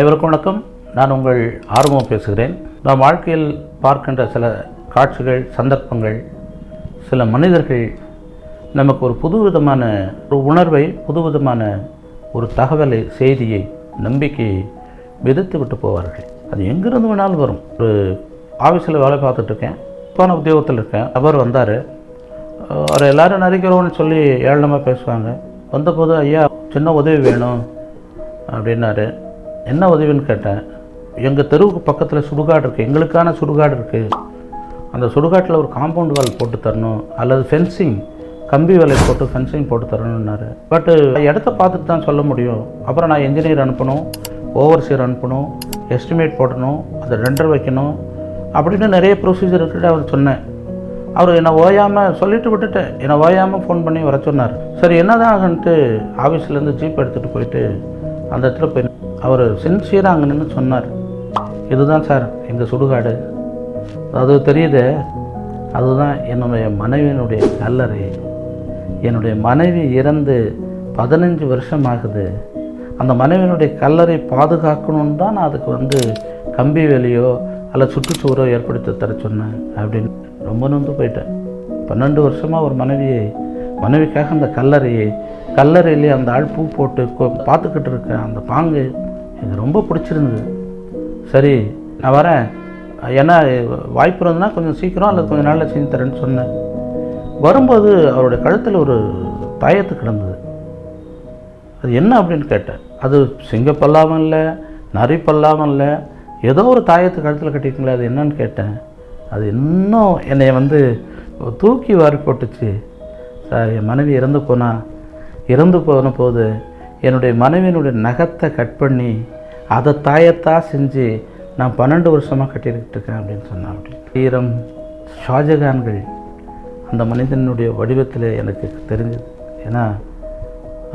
அனைவருக்கும் வணக்கம். நான் உங்கள் ஆர்வம் பேசுகிறேன். நாம் வாழ்க்கையில் பார்க்கின்ற சில காட்சிகள், சந்தர்ப்பங்கள், சில மனிதர்கள் நமக்கு ஒரு புதுவிதமான ஒரு உணர்வை, புதுவிதமான ஒரு தகவலை, செய்தியை, நம்பிக்கையை விதைத்து விட்டு போவார்கள். அது எங்கிருந்து வேணாலும் வரும். ஒரு ஆஃபீஸில் வேலை பார்த்துட்ருக்கேன், போன உத்தியோகத்தில் இருக்கேன். அவர் வந்தார். அவர் எல்லோரும் நரிக்கிறோன்னு சொல்லி ஏளனமாக பேசுவாங்க. வந்தபோது, ஐயா சின்ன உதவி வேணும் அப்படின்னாரு. என்ன உதவின்னு கேட்டேன். எங்கள் தெருவுக்கு பக்கத்தில் சுடுகாடு இருக்குது, எங்களுக்கான சுடுகாடு இருக்குது. அந்த சுடுகாட்டில் ஒரு காம்பவுண்ட் வால் போட்டு தரணும், அல்லது ஃபென்சிங், கம்பி வேலை போட்டு ஃபென்சிங் போட்டு தரணுன்னாரு. பட்டு இடத்த பார்த்துட்டு தான் சொல்ல முடியும். அப்புறம் நான் இன்ஜினியர் அனுப்பணும், ஓவர்சியர் அனுப்பணும், எஸ்டிமேட் போடணும், அதை ரெண்டர் வைக்கணும், அப்படின்னு நிறைய ப்ரொசீஜர் இருக்குட்டு அவர் சொன்னேன். அவர் என்னை ஓயாமல் சொல்லிட்டு விட்டுட்டேன். என்னை ஓயாமல் ஃபோன் பண்ணி வர சொன்னார். சரி என்னதான் ஆகுன்ட்டு ஆஃபீஸ்லேருந்து ஜீப் எடுத்துகிட்டு போயிட்டு அந்த இடத்துல போய் அவர் சின்சியராக அங்கே நின்று சொன்னார். இதுதான் சார் எங்கள் சுடுகாடு. அது தெரியுது, அதுதான் என்னுடைய மனைவியினுடைய கல்லறை. என்னுடைய மனைவி இறந்து 15 வருஷம் ஆகுது. அந்த மனைவியினுடைய கல்லறை பாதுகாக்கணுன்னு தான் நான் அதுக்கு கம்பி வேலையோ அல்ல சுற்றுச்சுவரோ ஏற்படுத்தி தர சொன்னேன் அப்படின்னு ரொம்ப நொந்து போயிட்டேன். 12 வருஷமாக ஒரு மனைவிக்காக அந்த கல்லறையிலே அந்த ஆள் பூ போட்டு பார்த்துக்கிட்டு இருக்கேன். அந்த பாங்கு எனக்கு ரொம்ப பிடிச்சிருந்தது. சரி நான் வரேன், ஏன்னா வாய்ப்பு இருந்ததுன்னா கொஞ்சம் சீக்கிரம் அல்லது கொஞ்சம் நாளில் செஞ்சு தரேன்னு சொன்னேன். வரும்போது அவருடைய கழுத்தில் ஒரு தாயத்து கிடந்தது. அது என்ன அப்படின்னு கேட்டேன். அது சிங்கப்பல்லாமல் இல்லை, நரி பல்லாமல் இல்லை, ஏதோ ஒரு தாயத்து கழுத்தில் கட்டிருக்கீங்களா, அது என்னன்னு கேட்டேன். அது இன்னும் என்னை தூக்கி வாரி போட்டுச்சு. சார் என் மனைவி இறந்து போன போது என்னுடைய மனைவியினுடைய நகத்தை கட் பண்ணி அதை தாயத்தாக செஞ்சு நான் 12 வருஷமாக கட்டிக்கிட்டு இருக்கேன் அப்படின்னு சொன்னேன். அப்படி ஷாஜகான்கள் அந்த மனிதனுடைய வடிவத்தில் எனக்கு தெரிஞ்சது. ஏன்னா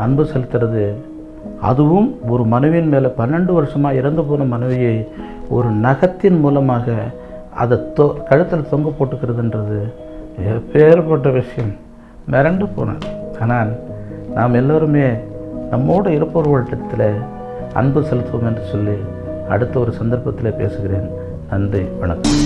அன்பு செலுத்துறது, அதுவும் ஒரு மனைவியின் மேலே 12 வருஷமாக இறந்து போன மனைவியை ஒரு நகத்தின் மூலமாக அதை கழுத்தில் தொங்க போட்டுக்கிறதுன்றது எப்பேற்பட்ட விஷயம். மிரண்டு போனேன். ஆனால் நாம் எல்லோருமே நம்மோடு இருப்பவர்களிடத்தில் அன்பு செலுத்துவோம் என்று சொல்லி அடுத்த ஒரு சந்தர்ப்பத்தில் பேசுகிறேன். நன்றி, வணக்கம்.